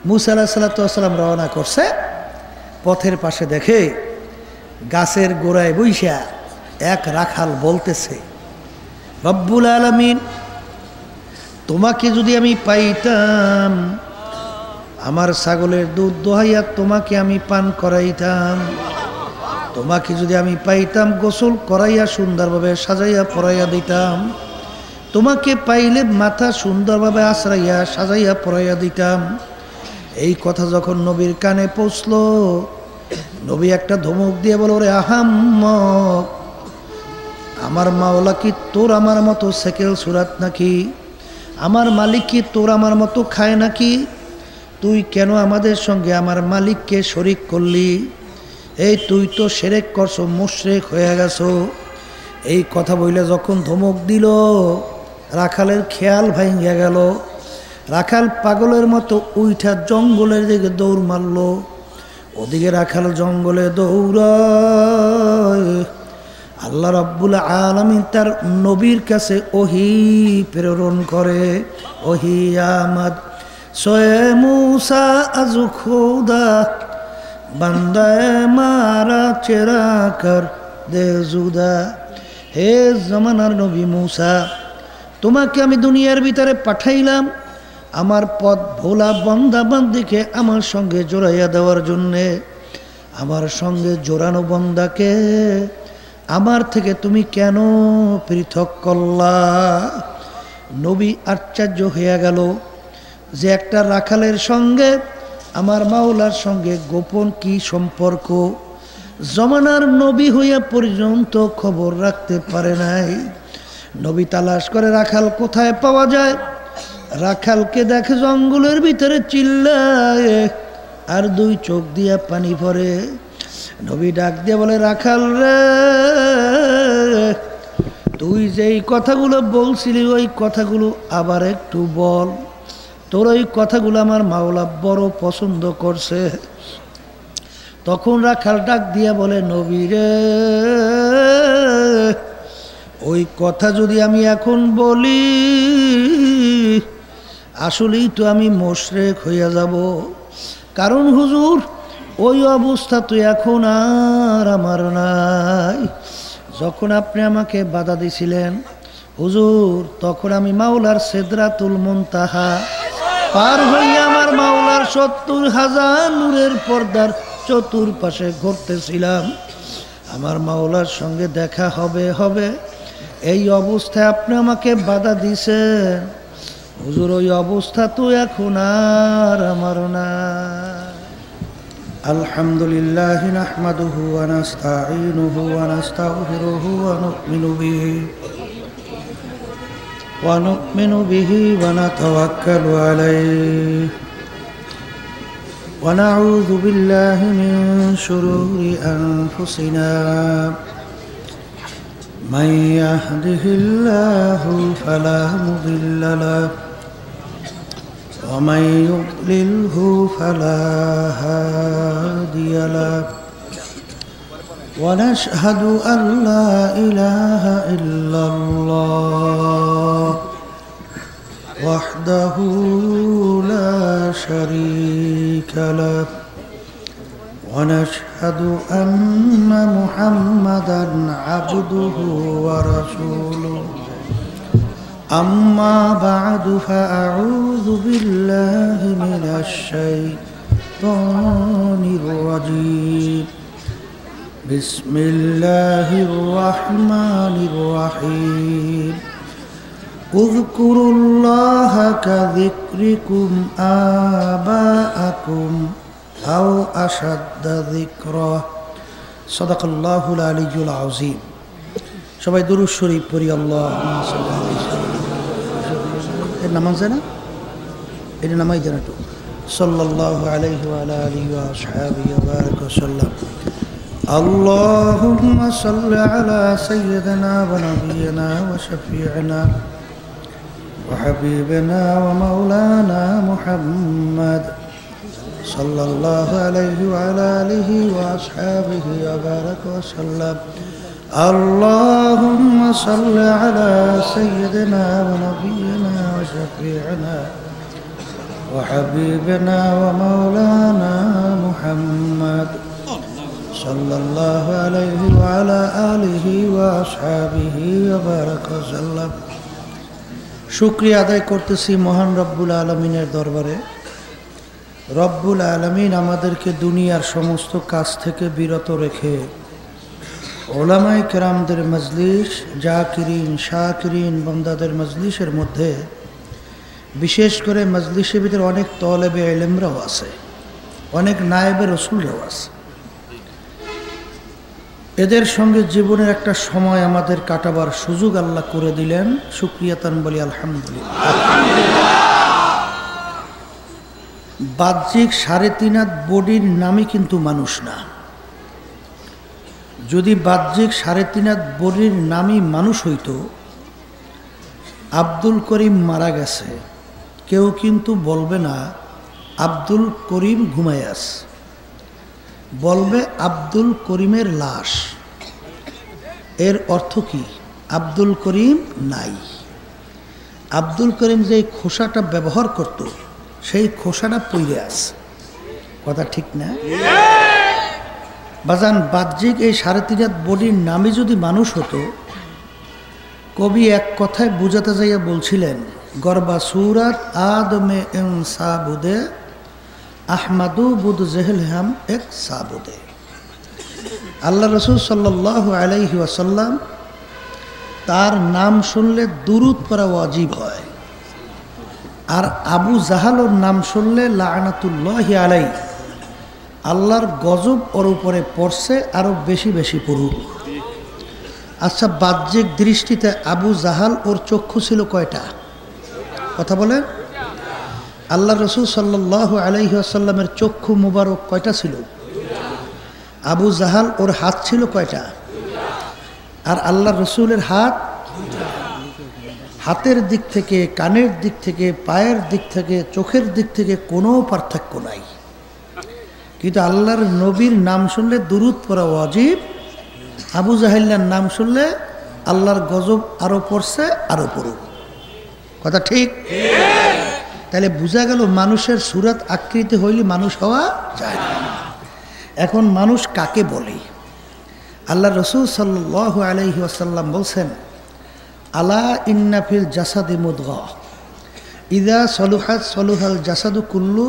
মুসা আলাইহিস সালাম রওনা করছে, পথের পাশে দেখে গাছের গোড়ায় বইসা এক রাখাল বলতেছে, রব্বুল আলামিন, তোমাকে যদি আমি পাইতাম, আমার ছাগলের দুধ দোহাইয়া তোমাকে আমি পান করাইতাম। তোমাকে যদি আমি পাইতাম, গোসল করাইয়া সুন্দরভাবে সাজাইয়া পরাইয়া দিতাম। তোমাকে পাইলে মাথা সুন্দরভাবে আশ্রাইয়া সাজাইয়া পরাইয়া দিতাম। এই কথা যখন নবীর কানে পৌঁছলো, নবী একটা ধমক দিয়ে বলো, রে আহাম্মক, আমার মাওলা কি তোর আমার মতো সেকেল সুরাত নাকি? আমার মালিক কি তোর আমার মতো খায় নাকি? তুই কেন আমাদের সঙ্গে আমার মালিককে শরিক করলি? এই তুই তো শিরক করছো, মুশরিক হয়ে গেছো। এই কথা বইলে যখন ধমক দিল, রাখালের খেয়াল ভাঙিয়া গেল। রাখাল পাগলের মতো উইঠা জঙ্গলের দিকে দৌড় মারল। ওদিকে রাখাল জঙ্গলে দৌড়ায়। আল্লাহ রাব্বুল আলামিন তার নবীর কাছে ওহী প্রেরণ করে, ওহী আমাদ সোয়ে মুসা আজ খোদা বান্দায়ে মারা চেরা কর দে জুদা। হে জামানার নবী মুসা, তোমাকে আমি দুনিয়ার ভিতরে পাঠাইলাম আমার পথ ভোলা বন্দা বান্দিকে আমার সঙ্গে জোড়াইয়া দেওয়ার জন্যে। আমার সঙ্গে জোড়ানো বন্দাকে আমার থেকে তুমি কেন পৃথক করলা? নবী আশ্চর্য হইয়া গেল যে একটা রাখালের সঙ্গে আমার মাওলার সঙ্গে গোপন কি সম্পর্ক। জমানার নবী হইয়া পর্যন্ত খবর রাখতে পারে নাই। নবী তালাশ করে রাখাল কোথায় পাওয়া যায়। রাখালকে দেখে জঙ্গলের ভিতরে চিল্লায়, আর দুই চোখ দিয়া পানি পড়ে। নবী ডাক দিয়ে বলে, রাখাল রে, তুই যেই কথাগুলো বলছিলি ওই কথাগুলো আবার একটু বল। তোর ওই কথাগুলো আমার মাওলা বড় পছন্দ করছে। তখন রাখাল ডাক দিয়া বলে, নবী রে, ওই কথা যদি আমি এখন বলি আসলেই তো আমি মুশরিক হইয়া যাব। কারণ হুজুর, ওই অবস্থা তো এখন আর আমার নাই। যখন আপনি আমাকে বাধা দিছিলেন হুজুর, তখন আমি মাওলার সিদরাতুল মুনতাহা পার হইয়া আমার মাওলার ৭০,০০০ নূরের পর্দার চতুর্পাশে ঘুরতেছিলাম। আমার মাওলার সঙ্গে দেখা হবে হবে, এই অবস্থায় আপনি আমাকে বাধা দিছেন। হুজুর, ওই অবস্থা তো এখন আর আমার না। আলহামদুলিল্লাহ নাহমাদুহু ওয়া নাস্তাঈনুহু ওয়া নাস্তাগফিরুহু ওয়া নু'মিনু বিহি ওয়া নাতাওয়াক্কালু আলাইহি ওয়া নাউযু বিল্লাহি মিন শুরুরি আনফুসিনা মান ইয়াহদিহিল্লাহু ফালা মুদিল্লা লাহু ومن يضلله فلا هادي له ونشهد أن لا إله إلا الله وحده لا شريك له ونشهد أن محمدا عبده ورسوله أما بعد فأعوذ بالله من الشيطان الرجيم بسم الله الرحمن الرحيم اذكروا الله كذكركم آباءكم أو أشد ذكرا صدق الله العلي العظيم সবাই দুরূদ শরীফ পড়ি। আল্লাহুম্মা সাল্লি আলাইহি এর নামাজ জানা, এর নামাজ জানা তো সাল্লাল্লাহু আলাইহি ওয়া আলা আলিহি ওয়া আসহাবিহি ওয়া বারাকা সাল্লাম। আল্লাহুম্মা সাল্লি আলা সাইয়্যিদিনা ওয়া নাবিয়িনা ওয়া শাফি'িনা ওয়া হাবিবিনা ওয়া মাওলানা মুহাম্মদ সাল্লাল্লাহু আলাইহি ওয়া আলা আলিহি ওয়া আসহাবিহি ওয়া বারাকা সাল্লাম। اللهم صل على سيدنا ونبينا وشفيعنا وحبيبنا ومولانا محمد صلى الله عليه وعلى آله وأصحابه وبارك وسلم শুকরিয়া আদায় করতেছি মহান রব্বুল আলমিনের দরবারে। রব্বুল আলমিন আমাদেরকে দুনিয়ার সমস্ত কাজ থেকে বিরত রেখে ওলামায়ে কেরামদের মজলিস, জাকিরিন শাকিরিন বান্দাদের মজলিসের মধ্যে বিশেষ করে মজলিসের ভিতরে অনেক তলেবে ইলমরাও আছে, অনেক নায়েবে রসুলরাও আছে। এদের সঙ্গে জীবনের একটা সময় আমাদের কাটাবার সুযোগ আল্লাহ করে দিলেন, শুকরিয়াতান বলি আলহামদুলিল্লাহ। বাহ্যিক 3.5 হাত বডির নামই কিন্তু মানুষ না। যদি বাহ্যিক 3.5 হাত বডির নামই মানুষ হইতো, আব্দুল করিম মারা গেছে, কেউ কিন্তু বলবে না আব্দুল করিম ঘুমায় আছে, বলবে আব্দুল করিমের লাশ। এর অর্থ কি? আব্দুল করিম নাই। আব্দুল করিম যে খোসাটা ব্যবহার করত, সেই খোসাটা পইরে আছে। কথা ঠিক না বাজান? বাহ্যিক এই 3.5 হাত বডির নামে যদি মানুষ হতো, কবি এক কথায় বুঝাতে যাইয়া বলছিলেন, গরবা সুরাত আদমে সাবুদে আহমাদু বুদ জেহেল হাম এক সাবুদে। আল্লাহ রসুল সাল্লাল্লাহু আলাইহি ওয়াসাল্লাম, তার নাম শুনলে দুরুদ পড়া ওয়াজিব হয়। আর আবু জাহালোর নাম শুনলে লাআনাতুল্লাহি আলাইহি, আল্লাহর গজব ওর উপরে পড়ছে, আরো বেশি বেশি পড়ুক। আচ্ছা, বাহ্যিক দৃষ্টিতে আবু জাহাল ওর চক্ষু ছিল কয়টা? কথা বলেন। আল্লাহ রসুল সাল্লাল্লাহু আলাইহি ওয়াসাল্লামের চক্ষু মুবারক কয়টা ছিল? আবু জাহাল ওর হাত ছিল কয়টা? আর আল্লাহ রসুলের হাতের দিক থেকে, কানের দিক থেকে, পায়ের দিক থেকে, চোখের দিক থেকে কোনো পার্থক্য নাই। কিন্তু আল্লাহর নবীর নাম শুনলে দুরুদ পড়া ওয়াজিব, আবু জাহেলের নাম শুনলে আল্লাহর গজব আরো পড়ছে, আরো পড়ুক। কথা ঠিক? তাহলে বোঝা গেল মানুষের সুরাত আকৃতি হইলে মানুষ হওয়া যায় না। এখন মানুষ কাকে বলে? আল্লাহ রসুল সাল্লাল্লাহু আলাইহি ওয়াসাল্লাম বলছেন, আলা ইন্না ফিল জাসাদি মুদগা ইদা সলুহাত সলুহাল জাসাদু কুল্লু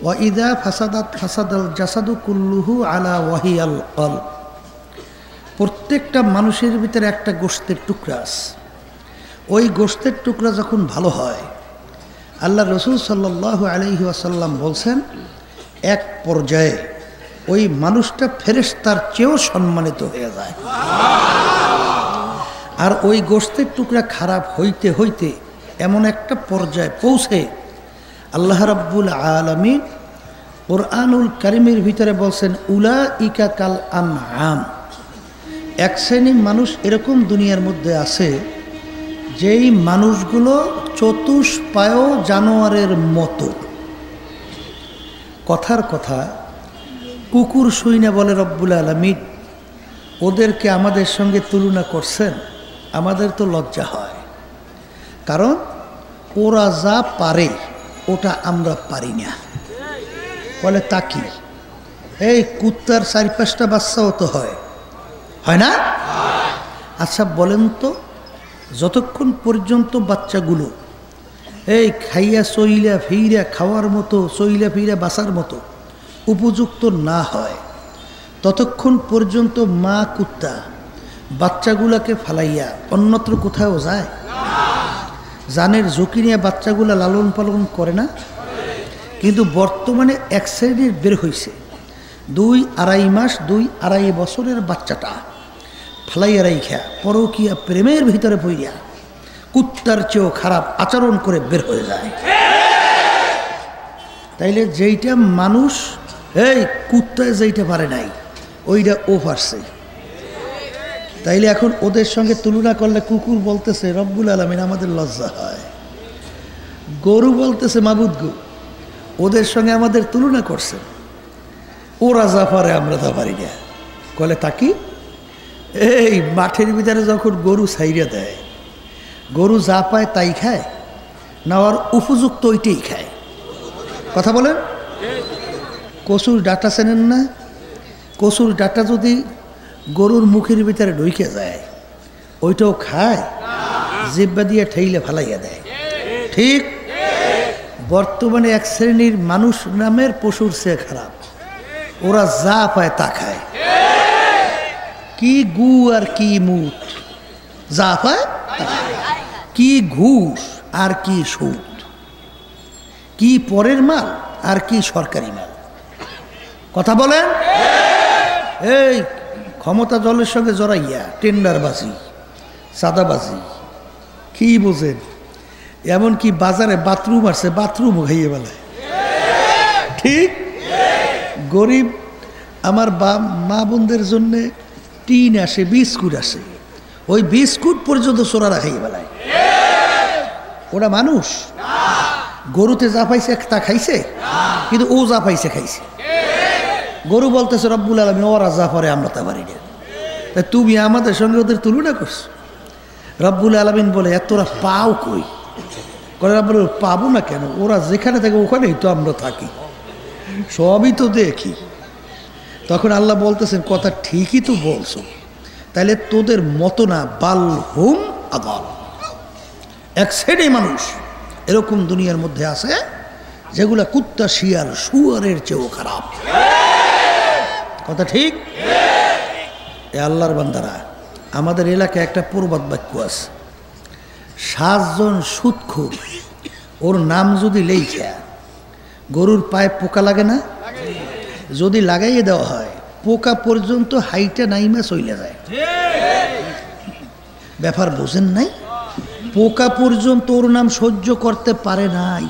ওয়া ইদা ফাসাদাত ফাসাদাল জাসাদু কুল্লুহু আলা ওয়াহিয়াল কলব। প্রত্যেকটা মানুষের ভিতরে একটা গোশতের টুকরা আছে। ওই গোশতের টুকরা যখন ভালো হয়, আল্লাহ রসুল সাল্লাল্লাহু আলাইহি ওয়াসাল্লাম বলছেন, এক পর্যায়ে ওই মানুষটা ফেরেশতার চেয়েও সম্মানিত হয়ে যায়। আর ওই গোশতের টুকরা খারাপ হইতে হইতে এমন একটা পর্যায়ে পৌঁছে আল্লাহ রাব্বুল আলামিন কুরআনুল কারীমের ভিতরে বলছেন, উলাইকা কাল আনআম। এক শ্রেণীর মানুষ এরকম দুনিয়ার মধ্যে আছে, যেই মানুষগুলো চতুষ্পায় জানোয়ারের মতো। কথার কথা, কুকুর শুইনা বলে রব্বুল আলামিন, ওদেরকে আমাদের সঙ্গে তুলনা করছেন। আমাদের তো লজ্জা হয়, কারণ ওরা যা পারে ওটা আমরা পারি না। বলে তা কি? এই কুত্তার 4-5টা বাচ্চাও তো হয় না? আচ্ছা বলেন তো, যতক্ষণ পর্যন্ত বাচ্চাগুলো এই খাইয়া চইলা ফিরা খাওয়ার মতো, চইলা ফিরা বাঁচার মতো উপযুক্ত না হয়, ততক্ষণ পর্যন্ত মা কুত্তা বাচ্চাগুলাকে ফালাইয়া অন্যত্র কোথাও যায়? জানের ঝুঁকি নিয়ে বাচ্চাগুলা লালন পালন করে না? কিন্তু বর্তমানে এক শ্রেণীর বের হয়েছে, 2-2.5 মাস 2-2.5 বছরের বাচ্চাটা ফালাইয়া রাইখা পরকীয়া প্রেমের ভিতরে পইয়া কুত্তার চেয়েও খারাপ আচরণ করে বের হয়ে যায়। তাইলে যেইটা মানুষ এই কুত্তায় যেইটা পারে নাই, ওইটা ও পারছে। তাইলে এখন ওদের সঙ্গে তুলনা করলে কুকুর বলতেছে রব্বুল আলামিন, আমাদের লজ্জা হয়। গরু বলতেছে মাবুদ গো, ওদের সঙ্গে আমাদের তুলনা করছে। ওরা যা পারে আমরা তা পারি না। কলে তাকি এই মাঠের ভিতরে যখন গরু ছাইরা দেয়, গরু যা পায় তাই খায় না, আর উপযুক্ত ওইটাই খায়? কথা বলেন। কচুর ডাটা চেনেন না? কচুর ডাটা যদি গরুর মুখের ভিতরে ঢুকে যায় ওইটাও খায়, জিব্বা দিয়ে ঠেইলে ফালাইয়া দেয়। ঠিক বর্তমানে এক শ্রেণীর মানুষ নামের পশুর চেয়ে খারাপ, ওরা যা পায় তা খায়। কি গু আর কি মুট, যা পায় কি ঘুষ আর কি সুদ, কি পরের মাল আর কি সরকারি মাল। কথা বলেন। এই ক্ষমতা দলের সঙ্গে জড়াইয়া টেন্ডারবাজি, সাদাবাজি, কি বোঝেন? এমনকি বাজারে বাথরুম আসছে, বাথরুম খাইয়ে বেলায়। ঠিক গরিব আমার মা বোনদের জন্যে টিন আসে, বিস্কুট আসে, ওই বিস্কুট পর্যন্ত চোরারা খাইয়ে বেলায়। ওরা মানুষ? গরুতে যা পাইছে তা খাইছে, কিন্তু ও যা পাইছে খাইছে। গরু বলতেছে রব্বুল আলামিন ওরা যা পারে আমরা তা পারি না, তুমি আমাদের সঙ্গে ওদের তুলনা করছো। রব্বুল আলামিন বলে এতরা পাও কই? করে রব্বুল পাবো না কেন? ওরা যেখানে থাকে ওখানেই তো আমরা থাকি, সবই তো দেখি। তখন আল্লাহ বলতেছেন কথা ঠিকই তো বলছো, তাহলে তোদের মতো না, বাল হুম আদাল। এক শ্রেণী মানুষ এরকম দুনিয়ার মধ্যে আছে যেগুলা কুত্তা, শিয়াল, শুয়ারের চেয়েও খারাপ। কথা ঠিক? এ আল্লাহর বান্দারা, আমাদের এলাকায় একটা প্রবাদ বাক্য আছে, 7 জন সুদখোর ওর নাম যদি লেখা গরুর পায়ে পোকা লাগে না? যদি লাগাইয়ে দেওয়া হয় পোকা পর্যন্ত হাইটা নাইমা চলে যায়। ব্যাপার বোঝেন নাই? পোকা পর্যন্ত ওর নাম সহ্য করতে পারে নাই।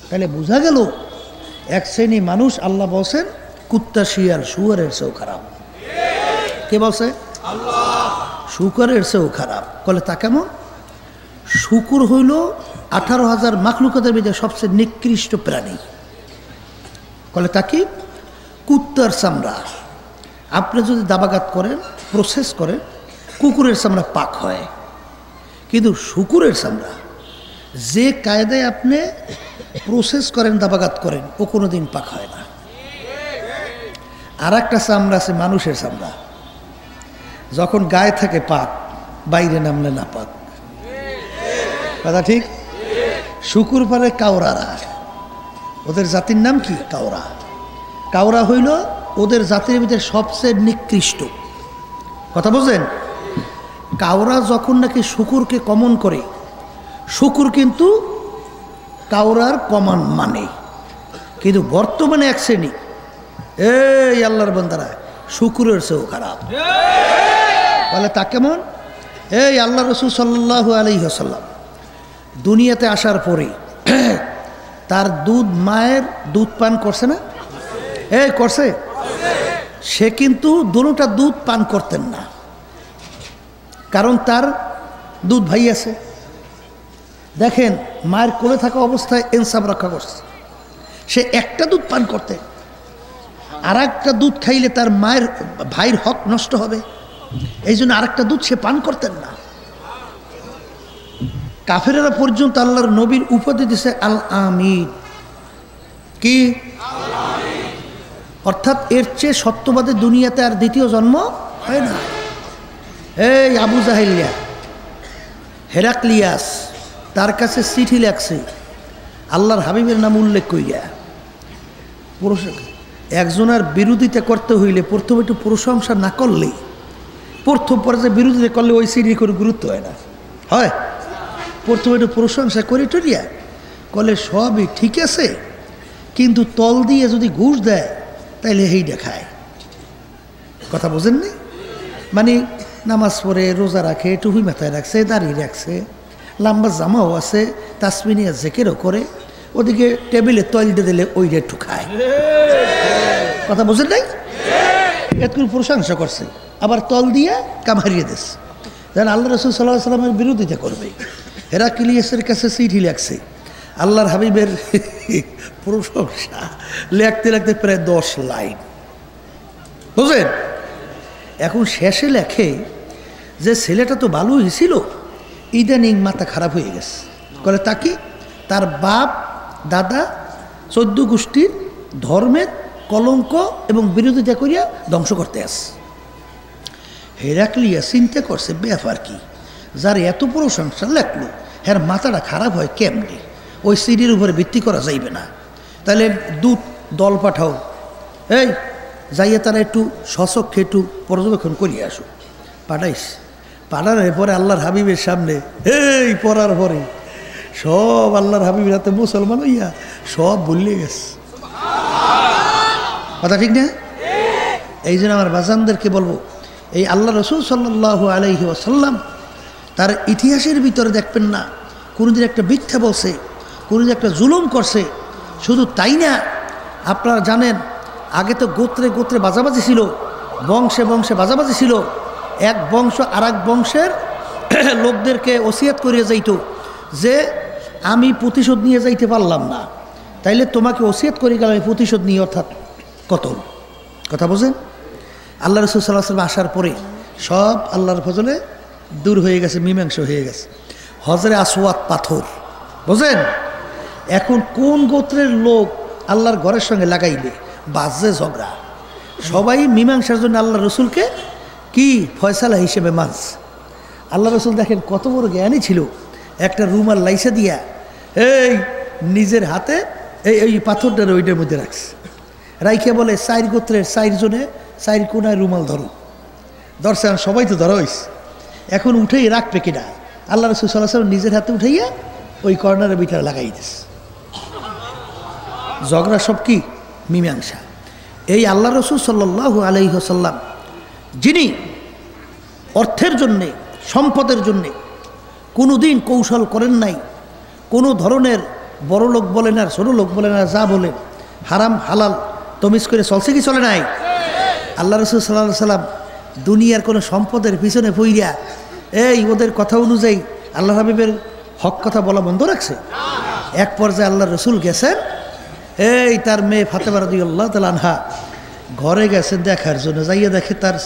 তাহলে বোঝা গেল এক শ্রেণী মানুষ আল্লাহ বলছেন কুত্তা, শিয়াল, শুয়ারের চেয়েও খারাপ। কে বলছে? আল্লাহ। শুকরের চেয়েও খারাপ। বলে তা কেমন? শুকুর হইল 18,000 মাখলুকাতের ভিতরে সবচেয়ে নিকৃষ্ট প্রাণী। বলে তা কি? কুত্তার চামড়া আপনি যদি দাবাঘাত করেন, প্রসেস করেন, কুকুরের চামড়া পাক হয়, কিন্তু শুকুরের চামড়া যে কায়দায় আপনি প্রসেস করেন, দাবাঘাত করেন, ও কোনোদিন পাক হয় না। আর একটা চামড়া আছে মানুষের চামড়া, যখন গায়ে থাকে পাক, বাইরে নামলে না পাক। কথা ঠিক? শুকুর পারে কাউরারা, ওদের জাতির নাম কি? কাউরা। কাউরা হইল ওদের জাতির ভিতরে সবচেয়ে নিকৃষ্ট। কথা বুঝলেন? কাউরা যখন নাকি শুকুরকে কমন করে, শুকুর কিন্তু কাউরার কমান মানে, কিন্তু বর্তমানে এক শ্রেণী, এই আল্লাহর বান্দারা, শুকুরের চেয়েও খারাপ। বলে তা কেমন? এই আল্লাহ রসুল সাল্লাল্লাহু আলাইহি ওয়াসাল্লাম দুনিয়াতে আসার পরে তার দুধ, মায়ের দুধ পান করছে না? এই করছে। সে কিন্তু দুটোটা দুধ পান করতেন না, কারণ তার দুধ ভাই আছে। দেখেন মায়ের কোলে থাকা অবস্থায় ইনসাফ রক্ষা করছে, সে একটা দুধ পান করতে, আর একটা দুধ খাইলে তার মায়ের ভাইয়ের হক নষ্ট হবে, এই জন্য আরেকটা দুধ সে পান করতেন না। কাফেরেরা পর্যন্ত আল্লাহর নবীর উপাধি দিছে আল আমিন। কি? অর্থাৎ এর চেয়ে সত্যবাদী দুনিয়াতে আর দ্বিতীয় জন্ম হয় না। এই আবু জাহেলিয়া, হেরাক্লিয়াস তার কাছে চিঠি লেখছে আল্লাহর হাবিবের নাম উল্লেখ করিয়া। একজনের বিরোধিতা করতে হইলে প্রথমে একটু প্রশংসা না করলে, প্রথম পর্যায়ে বিরোধিতা করলে ওই চিঠি করে গুরুত্ব হয় না। হয় প্রথমে একটু প্রশংসা করে টরিয়া করলে সবই ঠিক আছে, কিন্তু তল দিয়ে যদি ঘুষ দেয় তাইলে এই দেখায়। কথা বোঝেননি? মানে নামাজ পড়ে, রোজা রাখে, টুপি মাথায় রাখছে, দাঁড়িয়ে রাখছে, লম্বা জামাও আছে, তাসমিনিয়া জেকেরও করে, ওদিকে টেবিলে তৈলটা দিলে ওইটা একটু খায়। কথা বোঝেন নাই? এত প্রশংসা করছে, আবার তল দিয়ে কামারিয়ে দিস, যেন আল্লাহ রসুল সাল্লাহ সাল্লামের বিরোধিতা করবে। হেরাক্লিয়াসের কাছে চিঠি লেখছে আল্লাহর হাবিবের প্রশংসা, লেখতে লেখতে প্রায় 10 লাইন। বুঝলেন? এখন শেষে লেখে যে ছেলেটা তো ভালো হয়েছিল, ইদানিং মাথা খারাপ হয়ে গেছে। বলে তা কি? তার বাপ দাদা 14 গোষ্ঠীর ধর্মের কলঙ্ক এবং বিরোধিতা করিয়া ধ্বংস করতে আসে। হেরাক্লিয়া চিন্তা করছে ব্যাপার কি, যার এত প্রশংসা লেখলো হ্যাঁ মাথাটা খারাপ হয় কেমনি, ওই সিঁড়ির উপরে ভিত্তি করা যাইবে না, তাহলে দূত দল পাঠাও, এই যাইয়া তারা একটু সচক্ষে একটু পর্যবেক্ষণ করিয়া আসো। পাঠাইস, পাঠানোর পরে আল্লাহর হাবিবের সামনে এই পড়ার পরে সব আল্লাহর হাবিবের হাতে মুসলমান হইয়া সব ভুলিয়ে গেছে। কথা ঠিক না? এই জন্য আমার বাজানদেরকে বলবো, এই আল্লাহ রসুল সাল্লাল্লাহু আলাইহি ওয়াসাল্লাম তার ইতিহাসের ভিতরে দেখবেন না কোনোদিন একটা মিথ্যা বলছে, কোনোদিন একটা জুলুম করছে। শুধু তাই না, আপনারা জানেন আগে তো গোত্রে গোত্রে বাজাবাজি ছিল, বংশে বংশে বাজাবাজি ছিল। এক বংশ আর এক বংশের লোকদেরকে ওসিয়াত করিয়ে যাইত যে আমি প্রতিশোধ নিয়ে যাইতে পারলাম না, তাইলে তোমাকে ওসিয়াত করে গেলাম আমি প্রতিশোধ নিয়ে, অর্থাৎ কতল। কথা বোঝেন? আল্লাহ রসুল সাল্লাল্লাহু আলাইহি ওয়াসাল্লাম আসার পরে সব আল্লাহর ফজলে দূর হয়ে গেছে, মীমাংসা হয়ে গেছে। হজরে আসওয়াদ পাথর, বোঝেন? এখন কোন গোত্রের লোক আল্লাহর ঘরের সঙ্গে লাগাইলে বাজে ঝগড়া, সবাই মীমাংসার জন্য আল্লাহ রসুলকে কি ফয়সালা হিসেবে মানস। আল্লাহ রসুল দেখেন কত বড় জ্ঞানী ছিল, একটা রুমাল লাইসা দিয়া এই নিজের হাতে এই পাথরটার ওইটার মধ্যে রাখছে, রাইখে বলে 4 গোত্রের 4 জনে 4 কোনায় রুমাল ধরো। ধরছে, সবাই তো ধরা হয়েছে, এখন উঠেই রাখবে কিনা। আল্লাহ রসুল সাল্লাল্লাহু আলাইহি ওয়াসাল্লাম নিজের হাতে উঠাইয়া ওই কর্নারের ভিতরে লাগাই দিয়েছে। ঝগড়া সব কি মীমাংসা। এই আল্লাহ রসুল সাল্লাল্লাহু আলাইহি ওয়াসাল্লাম যিনি অর্থের জন্যে সম্পদের জন্যে কোনো দিন কৌশল করেন নাই, কোনো ধরনের বড় লোক বলেন আর ছোটো লোক বলেন আর যা বলেন হারাম হালাল তমিজ করে চলছে কি চলে নাই? আল্লাহ রসুল সাল্লাল্লাহু আলাইহি ওয়াসাল্লাম দুনিয়ার কোনো সম্পদের পিছনে পইরা এই ওদের কথা অনুযায়ী আল্লাহ হাবিবের হক কথা বলা বন্ধ রাখছে। এক পর্যায়ে আল্লাহ রসুল গেছেন, এই তার মেয়ে ফাতেমা রাদিয়াল্লাহু তাআলা আনহা ঘরে গেছেন দেখার জন্য, যাইয়া দেখে তার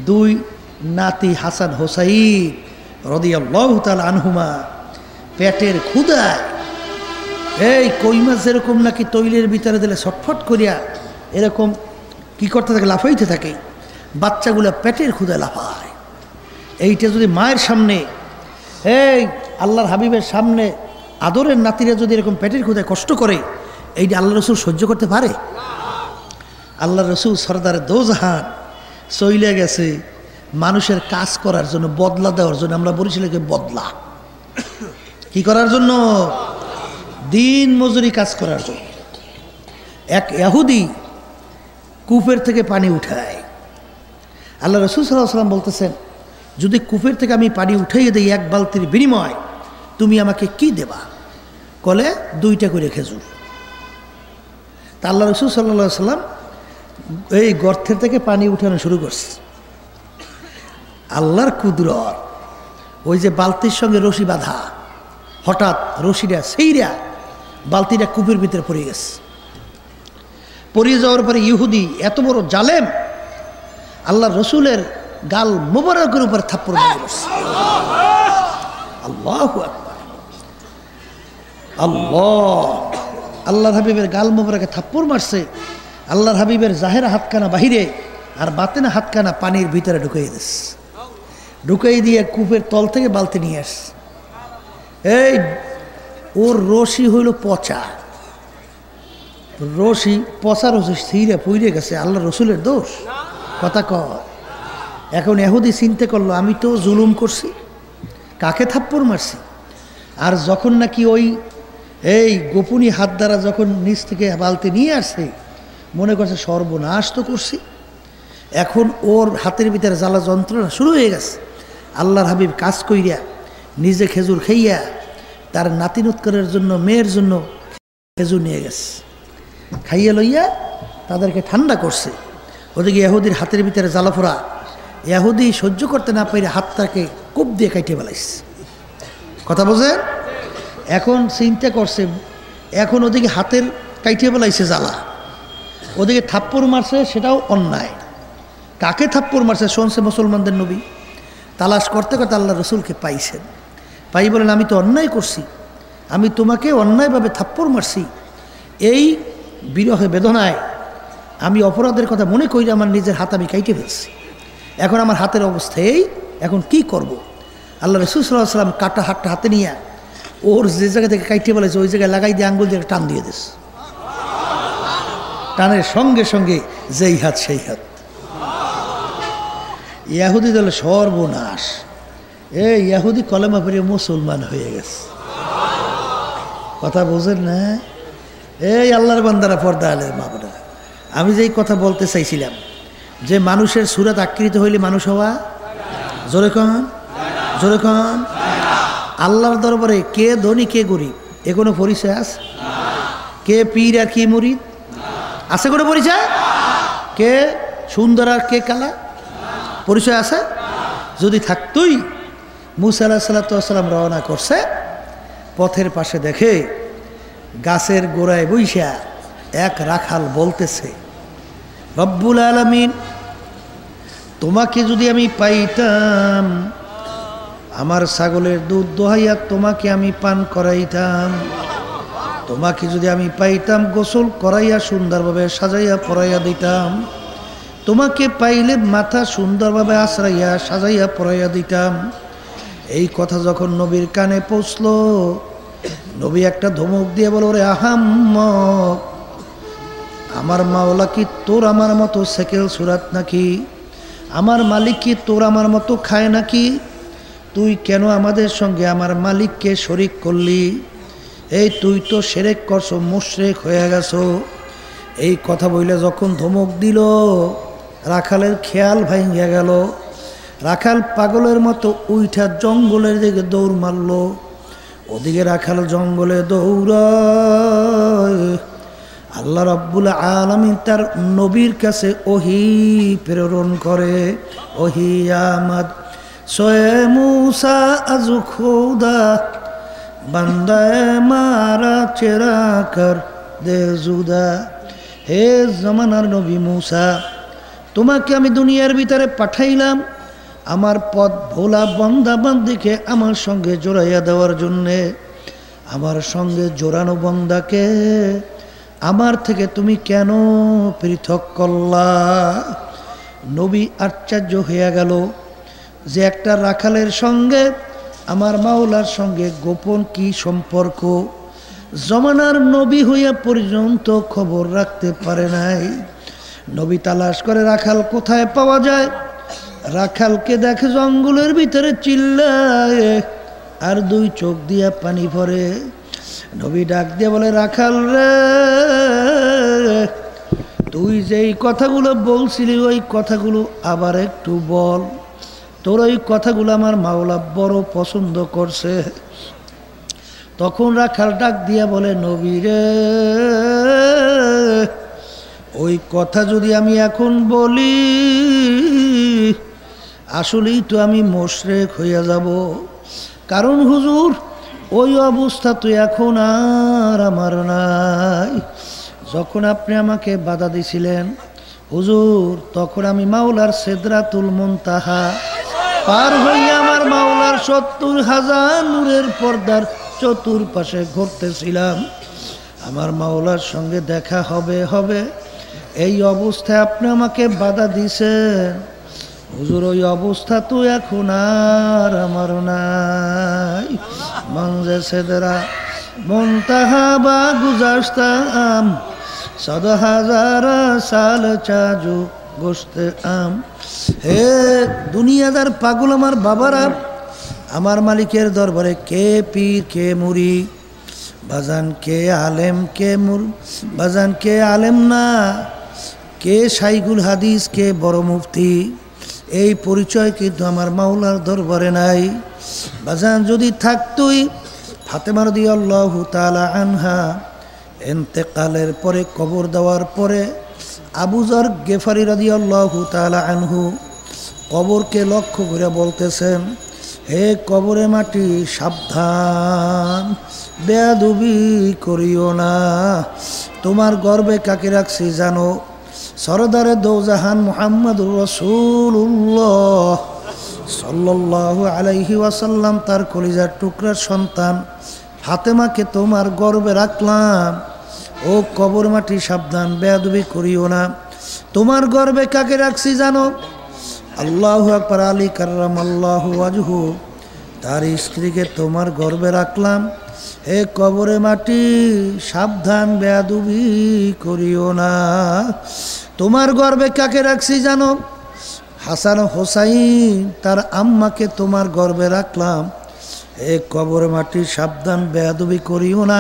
2 নাতি হাসান হোসাইন রাদিয়াল্লাহু তাআলা আনহুমা পেটের ক্ষুধায় এই কই মাছ যেরকম নাকি তৈলের ভিতরে দিলে ছটফট করিয়া এরকম কি করতে থাকে, লাফাইতে থাকে, বাচ্চাগুলা পেটের ক্ষুধায় লাফায়। এইটা যদি মায়ের সামনে এই আল্লাহর হাবিবের সামনে আদরের নাতিরা যদি এরকম পেটের ক্ষুধায় কষ্ট করে, এইটা আল্লাহ রসুল সহ্য করতে পারে? আল্লাহ রসুল সরদারে দোজাহান চইলে গেছে মানুষের কাজ করার জন্য, বদলা দেওয়ার জন্য। আমরা বরিশালে বদলা কি করার জন্য? দিন মজুরি কাজ করার জন্য। এক ইহুদি কূপের থেকে পানি উঠায়। আল্লাহ রসুল সাল্লাল্লাহু আলাইহি ওয়াসাল্লাম বলতেছেন, যদি কূপের থেকে আমি পানি উঠাইয়ে দিই 1 বালতির বিনিময় তুমি আমাকে কি দেবা? কলে 2টা করে খেজুর। তা আল্লাহ রসুল সাল্লাল্লাহু আলাইহি ওয়াসাল্লাম এই গর্তের থেকে পানি উঠানো শুরু করছে। আল্লাহর কুদরত, ওই যে বালতির সঙ্গে রশি বাঁধা, হঠাৎ রশিটা সেইরা বালতিটা কূপের ভিতরে পড়ে গেছে। পড়িয়ে যাওয়ার পরে ইহুদি এত বড় জালেম আল্লাহ রসুলের গাল মোবারকের উপর থাপ্পড় মেরে বসছে। আল্লাহু আকবার, আল্লাহ! আল্লাহর হাবিবের গাল মোবারকে থাপ্পড় মারছে। আল্লাহর হাবিবের জাহেরা হাতখানা বাহিরে আর বাতেনা হাতখানা পানির ভিতরে ঢুকিয়ে দিচ্ছে। ঢুকিয়ে দিয়ে কূপের তল থেকে বালতি নিয়ে আসছে। এই ওর রশি হইল পচা, রশি পচা রশি স্থিরে পুইরে গেছে। আল্লাহ রসুলের দোষ? কথা কয়। এখন ইহুদি চিন্তা করলো, আমি তো জুলুম করছি, কাকে থাপ্পড় মারছি। আর যখন নাকি ওই এই গোপনী হাত দ্বারা যখন নিচ থেকে বালতি নিয়ে আসছে, মনে করছে সর্বনাশ তো করছি। এখন ওর হাতের ভিতরে জ্বালা যন্ত্রণা শুরু হয়ে গেছে। আল্লাহর হাবিব কাজ কইরা নিজে খেজুর খাইয়া তার নাতিনুৎকরের জন্য, মেয়ের জন্য খেজুর নিয়ে গেছে, খাইয়া লইয়া তাদেরকে ঠান্ডা করছে। ওদিকে ইহুদির হাতের ভিতরে জ্বালাফোড়া, ইহুদি সহ্য করতে না পারে হাতটাকে কোপ দিয়ে কাইটে ফেলাইছে। কথা বোঝেন? এখন চিন্তা করছে, এখন ওদিকে হাতের কাইটে ফেলাইছে জ্বালা, ওদিকে থাপ্পড় মারছে, সেটাও অন্যায়। কাকে থাপ্পড় মারছে শুনছে মুসলমানদের নবী। তালাশ করতে করতে আল্লাহ রসুলকে পাইছেন। পাই বলেন, আমি তো অন্যায় করছি, আমি তোমাকে অন্যায়ভাবে থাপ্পড় মারছি, এই বিরহে বেদনায় আমি অপরাধের কথা মনে করি আমার নিজের হাত আমি কাইটে ফেলছি। এখন আমার হাতের অবস্থা এই, এখন কি করব। আল্লাহ রাসূল সাল্লাল্লাহু আলাইহি ওয়াসাল্লাম কাটা হাতটা হাতে নিয়ে ওর যে জায়গা থেকে কাইটে বলেছে ওই জায়গায় লাগাই দিয়ে আঙ্গুল দিয়ে টান দিয়ে দিস। টানের সঙ্গে সঙ্গে যেই হাত সেই হাত। ইয়াহুদি দলে সর্বনাশ। ইয়াহুদি কলেমা পড়ে মুসলমান হয়ে গেছে। কথা বোঝেন না? আল্লাহর বান্দারা, পর্দা আলের মা বোনেরা, আমি যেই কথা বলতে চাইছিলাম যে মানুষের সুরাত আকৃত হইলে মানুষ হওয়া, জোরে কন জোরে কন। আল্লাহর দরবারে কে ধনী কে গরিব এ কোনো পরিচয় আছে? কে পীর আর কি মুরিদ আছে কোনো পরিচয়? কে সুন্দর আর কে কালা পরিচয় আছে? যদি থাকতই মুসা আলাইহিস সালাম রওনা করছে, পথের পাশে দেখে গাছের গোড়ায় বইসা এক রাখাল বলতেছে, রব্বুল আলামিন, তোমাকে যদি আমি পাইতাম, আমার ছাগলের দুধ দোহাইয়া তোমাকে আমি পান করাইতাম। তোমাকে যদি আমি পাইতাম, গোসল করাইয়া সুন্দরভাবে সাজাইয়া পরাইয়া দিতাম। তোমাকে পাইলে মাথা সুন্দরভাবে আশ্রাইয়া সাজাইয়া পরাইয়া দিতাম। এই কথা যখন নবীর কানে পৌঁছলো, নবী একটা ধমক দিয়ে বলো, রে আহাম্মক, আমার মাওলা কি তোর আমার মতো সেকেল সুরাত নাকি? আমার মালিক কি তোর আমার মতো খায় নাকি? তুই কেন আমাদের সঙ্গে আমার মালিককে শরিক করলি? তুই তো শিরক করছো, মুশরিক হয়ে গেছো। এই কথা বইলে যখন ধমক দিল, রাখালের খেয়াল ভাঙিয়া গেল। রাখাল পাগলের মতো উইঠা জঙ্গলের দিকে দৌড় মারল। ওদিকে রাখাল জঙ্গলে দৌড়ায়। আল্লাহ রাব্বুল আলামিন তার নবীর কাছে ওহী প্রেরণ করে, ওহী আমাদ সোয়ে মুসা আজ খোদা বান্দায়ে মারা চেরা কর দে জুদা। হে জামানার নবী মুসা, তোমাকে আমি দুনিয়ার ভিতরে পাঠাইলাম আমার পথ ভোলা বান্দা বান্দিকে আমার সঙ্গে জোড়াইয়া দেওয়ার জন্যে। আমার সঙ্গে জোড়ানো বান্দাকে আমার থেকে তুমি কেন পৃথক করলা? নবী আশ্চর্য হইয়া গেল যে একটা রাখালের সঙ্গে আমার মাওলার সঙ্গে গোপন কি সম্পর্ক। জমানার নবী হইয়া পর্যন্ত খবর রাখতে পারে নাই। নবী তালাশ করে রাখাল কোথায় পাওয়া যায়। রাখালকে দেখে জঙ্গলের ভিতরে চিল্লায় আর দুই চোখ দিয়া পানি পড়ে। নবী ডাক দিয়ে বলে, রাখাল রে, তুই যেই কথাগুলো বলছিলি ওই কথাগুলো আবার একটু বল। তোর ওই কথাগুলো আমার মাওলা বড় পছন্দ করছে। তখন রাখাল ডাক দিয়া বলে, নবী রে, ওই কথা যদি আমি এখন বলি আসলেই তো আমি মুশরিক হইয়া যাব। কারণ হুজুর, ওই অবস্থা তো এখন আর আমার নাই। যখন আপনি আমাকে বাধা দিছিলেন হুজুর, তখন আমি মাওলার সিদরাতুল মুনতাহা পার হইয়া আমার মাওলার ৭০,০০০ নূরের পর্দার চতুর্পাশে ঘুরতেছিলাম। আমার মাওলার সঙ্গে দেখা হবে হবে, এই অবস্থায় আপনি আমাকে বাধা দিছেন। হুজুর, ওই অবস্থা তো এখন আর আমার নাই। মঞ্জে সেদরা মুনতাহা বা গুজারতাম ১০০০০ সাল চাজু গোশতে আম। হে দুনিয়াদার পাগল আমার বাবারা, আমার মালিকের দরবারে কে পীর কে মুরি, বাজান কে আলেম কে বাজান কে আলেম না, কে শাইখুল হাদিস কে বড় মুফতি, এই পরিচয় কিন্তু আমার মাওলার দরবারে নাই। বাজান যদি থাকতই, ফাতেমা রাদিয়াল্লাহু তাআলা আনহা ইন্তেকালের পরে, কবর দেওয়ার পরে আবু যর গেফারি রাদিয়াল্লাহু তাআলা আনহু কবরকে লক্ষ্য করে বলতেছেন, হে কবরে মাটি সাবধান, বেয়াদবি করিও না। তোমার গর্বে কাকে রাখছি জানো? সরদারে দৌজাহান মুহাম্মদুর রাসূলুল্লাহ সাল্লাল্লাহু আলাইহি ওয়াসাল্লাম, তার কলিজার টুকরার সন্তান ফাতেমাকে তোমার গর্বে রাখলাম, ও কবর মাটি সাবধান, বেয়াদবি করিও না। তোমার গর্বে কাকে রাখছি জানো? আল্লাহু আকবার, আলী কাররামাল্লাহু ওয়াজহু, তার স্ত্রীকে তোমার গর্বে রাখলাম। হে কবরে মাটি সাবধান, বেয়াদবি করিও না। তোমার গর্বে কাকে রাখছি জানো? হাসান হোসাইন তার আম্মাকে তোমার গর্বে রাখলাম। হে কবরে মাটি সাবধান, বেয়াদবি করিও না।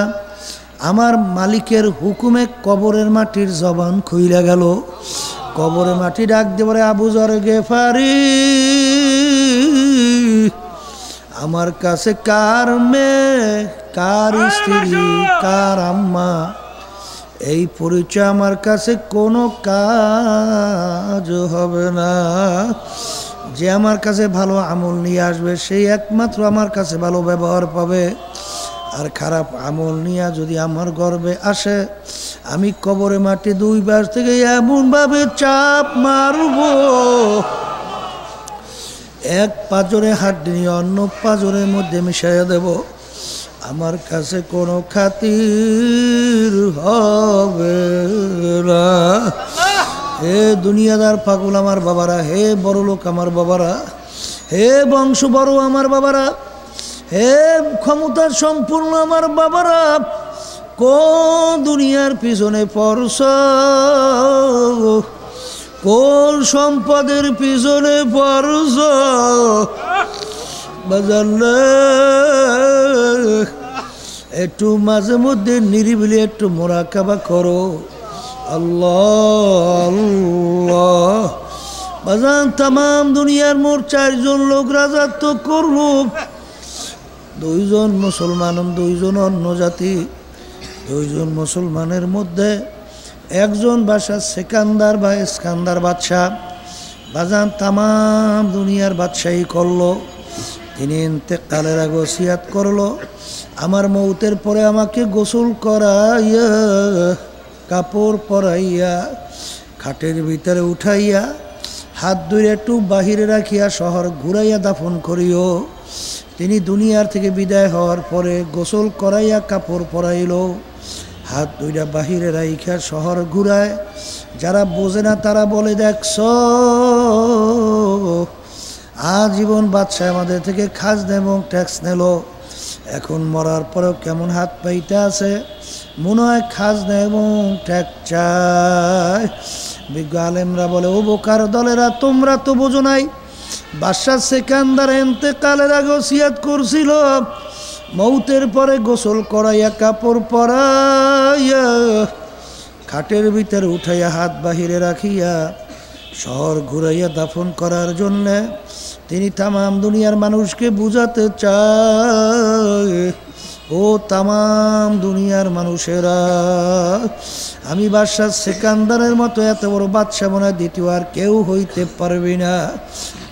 আমার মালিকের হুকুমে কবরের মাটির জবান খুইলা গেল। কবরে মাটি ডাক দেবরে, আবু যর গেফারি, আমার কাছে কার মেয়ে, কার স্ত্রী, কার আম্মা, এই পরিচয় আমার কাছে কোনো কাজ হবে না। যে আমার কাছে ভালো আমল নিয়ে আসবে সেই একমাত্র আমার কাছে ভালো ব্যবহার পাবে। আর খারাপ আমল নিয়ে যদি আমার গর্বে আসে, আমি কবরে মাটি দুই পাশ থেকে এমনভাবে চাপ মারব, এক পাঁজরে হাড্ডি নিয়ে অন্য পাঁজরের মধ্যে মিশাইয়া দেব। আমার কাছে কোনো খাতির হবে না। হে দুনিয়াদার পাগল আমার বাবারা, হে বড় লোক আমার বাবারা, হে বংশ বড় আমার বাবারা, হে ক্ষমতা সম্পূর্ণ আমার বাবারা, কোন দুনিয়ার পিছনে পড়ছ, কোন সম্পদের পিছনে পড়ছ? বাজারে একটু মাঝে মধ্যে নিরিবিলি একটু মোরাকাবা করো। আল্লাহ আল্লাহ। বাজান তাম দুনিয়ার মোট 4 জন লোক রাজত্ব করল, 2 জন মুসলমান, 2 জন অন্য জাতি। 2 জন মুসলমানের মধ্যে একজন বাদশা সেকান্দার বা ইস্কান্দার বাদশাহ। বাজান তাম দুনিয়ার বাদশাহী করলো। তিনি ইন্তেকালের আগে ওসিয়াত করলো, আমার মৌতের পরে আমাকে গোসল করাইয়া, কাপড় পরাইয়া, খাটের ভিতরে উঠাইয়া, হাত ধরে একটু বাহিরে রাখিয়া শহর ঘুরাইয়া দাফন করিও। তিনি দুনিয়ার থেকে বিদায় হওয়ার পরে গোসল করাইয়া কাপড় পরাইল, হাত দুইটা বাহিরে রাইখা শহর ঘুরায়। যারা বোঝে না তারা বলে, দেখছ আজীবন বাদশাহ আমাদের থেকে খাজনা এবং ট্যাক্স নিল, এখন মরার পরেও কেমন হাত পাইতে আছে, মনে হয় খাজনা এবং ট্যাক্স চায়। বিজ্ঞ আলেমরা বলে, ও বোকার দলেরা, তোমরা তো বোঝো নাই, বাদশাহ সেকান্দার ইন্তেকালের আগে ওসিয়াত করছিল, মৌতের পরে গোসল করাইয়া, কাপড় পরাইয়া, খাটের ভিতরে উঠাইয়া, হাত বাহিরে রাখিয়া, শহর ঘুরাইয়া দাফন করার জন্যে। তিনি তাম দুনিয়ার মানুষকে বুঝাতে চায়, ও তাম দুনিয়ার মানুষেরা, আমি বাদশাহ সেকান্দারের মতো এত বড় বাদশাহ মনে হয় দ্বিতীয় আর কেউ হইতে পারবি না।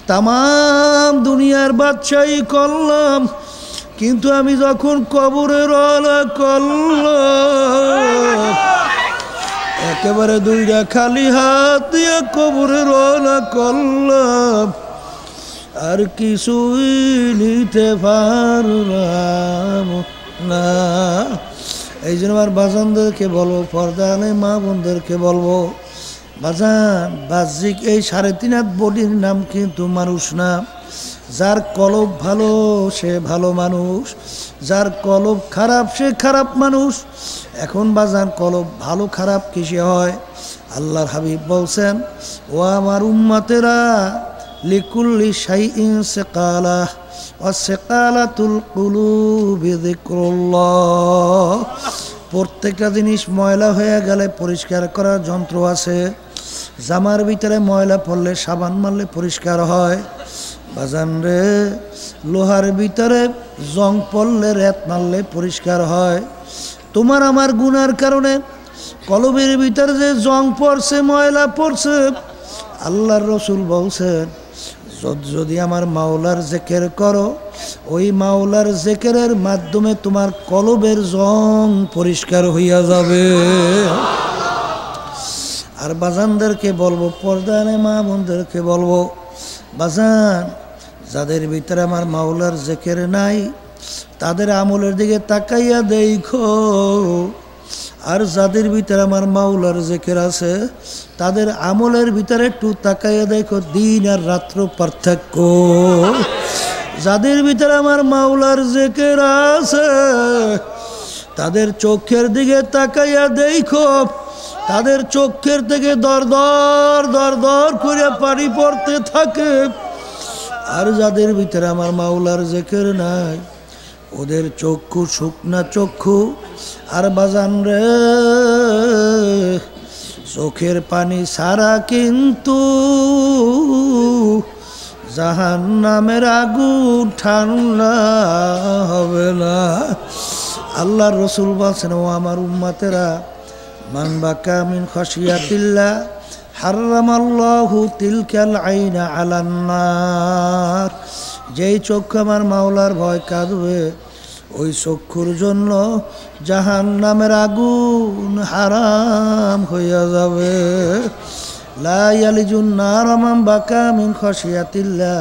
তাম দুনিয়ার বাদশাহী করলাম, কিন্তু আমি যখন কবরে রওনা করলাম, একেবারে 2টা খালি হাত দিয়ে কবরে রওনা করলাম, আর কিছুই নিতে পারলাম না। এই জন্য আমার বাজানদেরকে বলবো, পর্দানে মা বোনদেরকে বলবো, বাজান বাহ্যিক এই 3.5 হাত বডির নাম কিন্তু মানুষ না। যার কলব ভালো সে ভালো মানুষ, যার কলব খারাপ সে খারাপ মানুষ। এখন বাজান কলব ভালো খারাপ কিসে হয়? আল্লাহর হাবিব বলছেন, ও আমার উম্মতেরা, লিকুল্লি শাইইন সিকালাহ ওয়া সিকালাতুল কুলুবি যিকরুল্লাহ। প্রত্যেকটা জিনিস ময়লা হয়ে গেলে পরিষ্কার করার যন্ত্র আছে। জামার ভিতরে ময়লা পড়লে সাবান মারলে পরিষ্কার হয়। বাজান রে, লোহার ভিতরে জং পড়লে রেত মারলে পরিষ্কার হয়। তোমার আমার গুনার কারণে কলবের ভিতরে যে জং পড়ছে, ময়লা পড়ছে, আল্লাহর রসুল বলছেন, যদি আমার মাওলার জিকির করো, ওই মাওলার জিকিরের মাধ্যমে তোমার কলবের জং পরিষ্কার হইয়া যাবে। আর বাজানদেরকে বলবো, পর্দানে মা বোনদেরকে বলবো, বাজান যাদের ভিতরে আমার মাওলার জিকির নাই, তাদের আমলের দিকে তাকাইয়া দেখো। আর যাদের ভিতরে আমার মাওলার জিকির আছে তাদের আমলের ভিতরে একটু তাকাইয়া দেখো, দিন আর রাত্র পার্থক্য। যাদের ভিতরে আমার মাওলার জিকির আছে তাদের চোখের দিকে তাকাইয়া দেখো, তাদের চোখের থেকে দর দর দর দর করে পানি পড়তে থাকে। আর যাদের ভিতরে আমার মাওলার জিকির নাই ওদের চক্ষু শুকনা চক্ষু। আর বাজান রে, চোখের পানি ছাড়া কিন্তু জাহান্নামের আগুন ঠান্ডা হবে না। আল্লাহর রাসূল বলেছেন, ও আমার উম্মতেরা, মান বাকা মিন খাশিয়াতিল্লাহ হারামাল্লাহু তিলকাল আইনা আলান নার। যেই চক্ষু আমার মাওলার ভয় কাঁদবে ওই চক্ষুর জন্য জাহান্নামের আগুন হারাম হইয়া যাবে। লা ইয়ালিজুন নার মান বাকা মিন খাশিয়াতিল্লাহ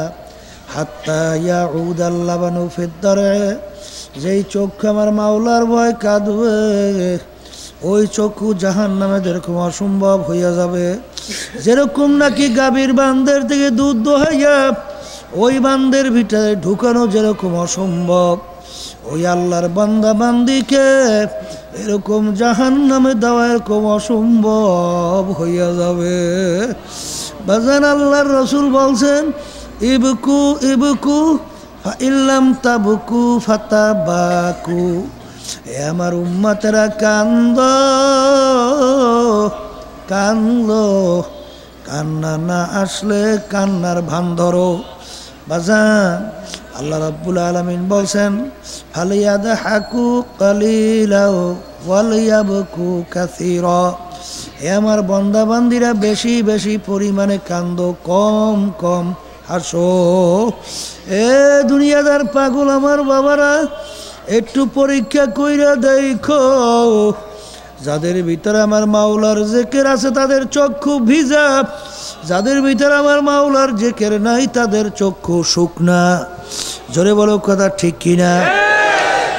হাত্তা ইয়াউদাল লাবানু ফিদ দার'i। যেই চক্ষু আমার মাওলার ভয় কাঁদবে ওই চক্ষু জাহান্নামে যেরকম অসম্ভব হইয়া যাবে। যেরকম নাকি গাভীর বান্দের থেকে দুধ দোহাইয়া ওই বান্দের ভিতরে ঢুকানো যেরকম অসম্ভব, ওই আল্লাহর বান্দা বান্দিকে এরকম জাহান্নামে দেওয়া এরকম অসম্ভব হইয়া যাবে। বাজান, আল্লাহর রাসূল বলছেন, ইবকু ইবকু ফাইল্লাম তাবকু ফাতাবাকু। এ আমার উম্মতেরা, কান্দ কান্দ, কান্না না আসলে কান্নার ভান ধরো। বাজান, আল্লাহ রাব্বুল আলামিন বলছেন, ফালিয়াদহাকু কালিলাও ওয়ালিয়াবকু কাসীরা। হে আমার বান্দা বান্দিরা, বেশি বেশি পরিমাণে কান্দো, কম কম হাসো। এ দুনিয়াদার পাগল আমার বাবারা, একটু পরীক্ষা কইরা দেখো, যাদের ভিতরে আমার মাওলার জিকির আছে তাদের চক্ষু ভিজা, যাদের ভিতরে আমার মাওলার জিকির নাই তাদের চক্ষু শুকনা। জোরে বলো কথা ঠিক কিনা?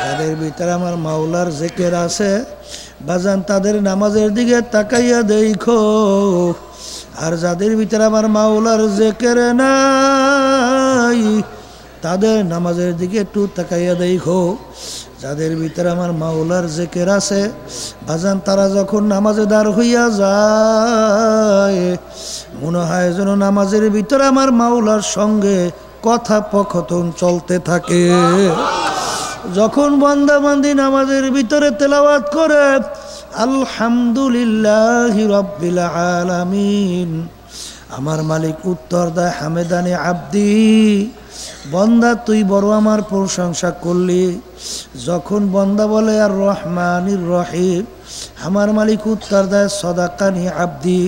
যাদের ভিতরে আমার মাওলার জিকির আছে বাজান তাদের নামাজের দিকে তাকাইয়া দেখো। আর যাদের ভিতরে আমার মাওলার জিকির নাই তাদের নামাজের দিকে একটু তাকাইয়া দেখো। যাদের ভিতরে আমার মাওলার জিকির আছে বাজান তারা যখন নামাজে দাঁড় হইয়া যায় মনে হয় যেন নামাজের ভিতরে আমার মাওলার সঙ্গে কথোপকথন চলতে থাকে। যখন বান্দা বান্দি নামাজের ভিতরে তেলাওয়াত করে আলহামদুলিল্লাহি রাব্বিল আলামিন, আমার মালিক উত্তর দেয়, হামেদানি আব্দি, বন্দা তুই বড় আমার প্রশংসা করলি। যখন বন্দা বলে আর রহমানির রহিম, আমার মালিক উত্তর দেয়, সদাকানি আব্দি,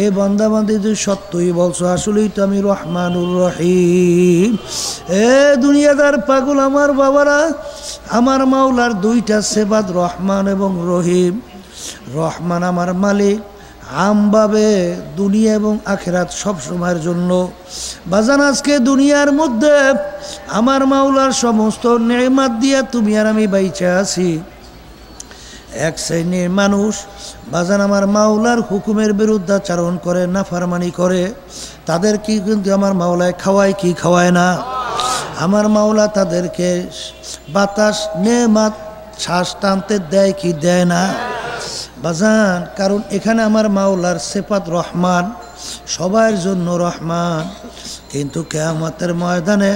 এই বন্দা বান্দি তুই সত্যই বলছো, আসলেই তো আমি রহমানুর রহিম। এ দুনিয়াদার পাগল আমার বাবারা, আমার মাওলার দুইটা সিফাত রহমান এবং রহিম। রহমান আমার মালিক আমভাবে দুনিয়া এবং আখিরাত সব সময়ের জন্য। বাজান, আজকে দুনিয়ার মধ্যে আমার মাওলার সমস্ত নেয়ামত দিয়া তুমি আর আমি বাইচা আছি। এক শ্রেণীর মানুষ বাজান আমার মাওলার হুকুমের বিরুদ্ধাচারণ করে, নাফরমানি করে, তাদের কি কিন্তু আমার মাওলায় খাওয়ায় কি খাওয়ায় না? আমার মাওলা তাদেরকে বাতাস নেয়ামত শ্বাস টানতে দেয় কি দেয় না? বাজান, কারণ এখানে আমার মাওলার সিফাত রহমান, সবার জন্য রহমান, কিন্তু কিয়ামতের ময়দানে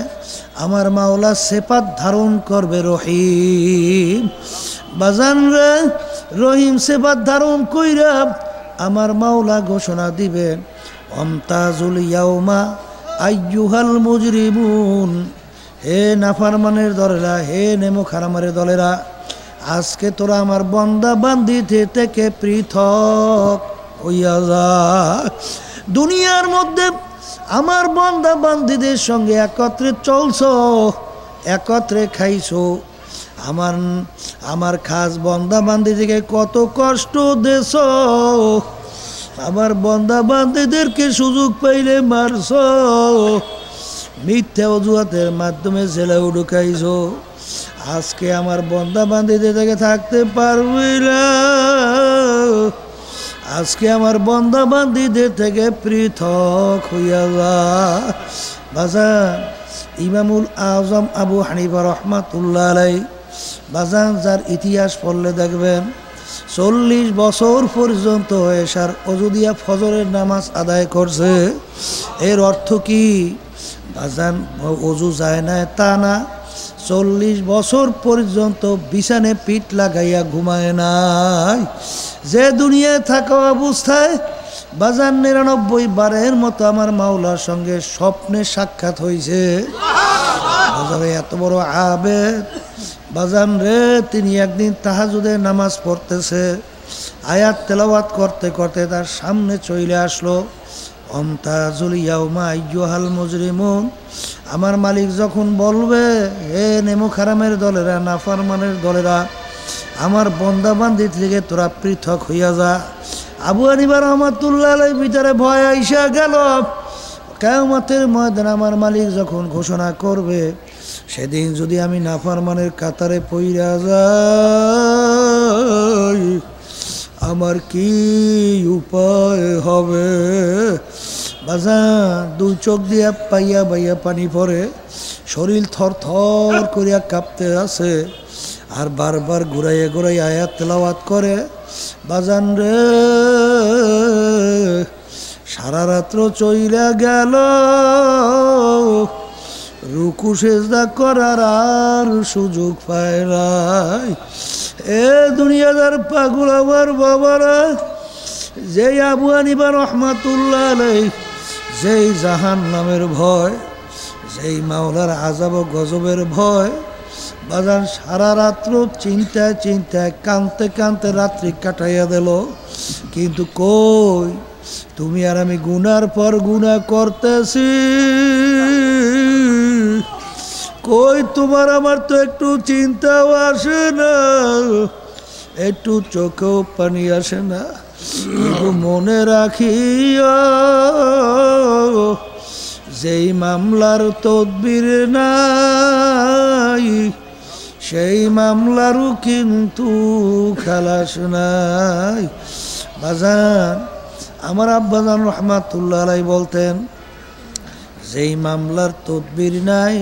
আমার মাওলা সিফাত ধারণ করবে রহিম। বাজান রে, রহিম সিফাত ধারণ কইরা আমার মাওলা ঘোষণা দিবেন, আমতাজুল ইয়াউমা আইয়ুহাল মুজরিমুন। হে নাফরমানের দলেরা, হে নেমুখ হারামের দলেরা, আজকে তোরা আমার বান্দা বান্দি থেকে পৃথক হইয়া যা। দুনিয়ার মধ্যে আমার বান্দা বান্দিদের সঙ্গে একত্রে চলছো, একত্রে খাইছো, আমার খাস বান্দা বান্দিদেরকে কত কষ্ট দেছ, আমার বান্দা বান্দিদেরকে সুযোগ পাইলে মারছো, মিথ্যা অজুহাতের মাধ্যমে জেলেও ঢুকাইছো। আজকে আমার বন্দা বান্দিদের থেকে থাকতে পারবি না, আজকে আমার বন্দা বান্দিদের থেকে পৃথক হইয়া যা। বাজান ইমামুল আজম আবু হানিফা রহমাতুল্লাহ আলাইহি বাজান, যার ইতিহাস পড়লে দেখবেন 40 বছর পর্যন্ত এশার অজু দিয়া ফজরের নামাজ আদায় করছে। এর অর্থ কি বাজান? অজু যায় না তা না, 40 বছর পর্যন্ত বিছানে পিঠ লাগাইয়া ঘুমায় নাই। যে দুনিয়ায় থাকা অবস্থায় বাজান 99 বারের মতো আমার মাওলার সঙ্গে স্বপ্নে সাক্ষাৎ হয়েছে। বাজারে এত বড় আবেদ বাজান রে, তিনি একদিন তাহাজ্জুদের নামাজ পড়তেছে, আয়াত তেলাওয়াত করতে করতে তার সামনে চলে আসলো অমতাজুল ইয়াউমা আইয়ুহাল মুজরিমুন। আমার মালিক যখন বলবে, হে নেমো খারামের দলেরা, নাফরমানের দলেরা, আমার বন্দা বান্দি থেকে তোরা পৃথক হইয়া যা। আবু হানিফা রহমাতুল্লাহ আলাইহির ভিতরে ভয় আইসা গেল। কিয়ামতের ময়দানে আমার মালিক যখন ঘোষণা করবে, সেদিন যদি আমি নাফরমানের কাতারে পইরা যাই, আমার কি উপায় হবে? বাজান দুই চোখ দিয়া পাইয়া বাইয়া পানি পড়ে, শরীর থর থর করিয়া কাঁপতে আছে, আর বারবার ঘুরাইয়া ঘুরাইয়া আয়াত তেলাওয়াত করে। বাজান রে, সারা রাত্র চইলা গেল, রুকু সেজদা করার আর সুযোগ পায় নাই। এ দুনিয়াদার পাগল আমার বাবারা, যেই আবু হানিফা রহমাতুল্লাহ আলাইহি যেই জাহান্নামের ভয়, যেই মাওলার আযাব ও গজবের ভয়, বাজান সারা রাত্র চিন্তায় চিন্তায় কাঁদতে কাঁদতে রাত্রি কাটাইয়া দিল। কিন্তু কই, তুমি আর আমি গুনার পর গুনাহ করতেছি, কই তোমার আমার তো একটু চিন্তাও আসে না, একটু চোখেও পানি আসে না। কিন্তু মনে রাখিও, যেই মামলার তদবির নাই, সেই মামলারও কিন্তু খালাস নাই। বাজান আমার আব্বাজান রহমাতুল্লাহ আলাইহি বলতেন, যেই মামলার তদবির নাই,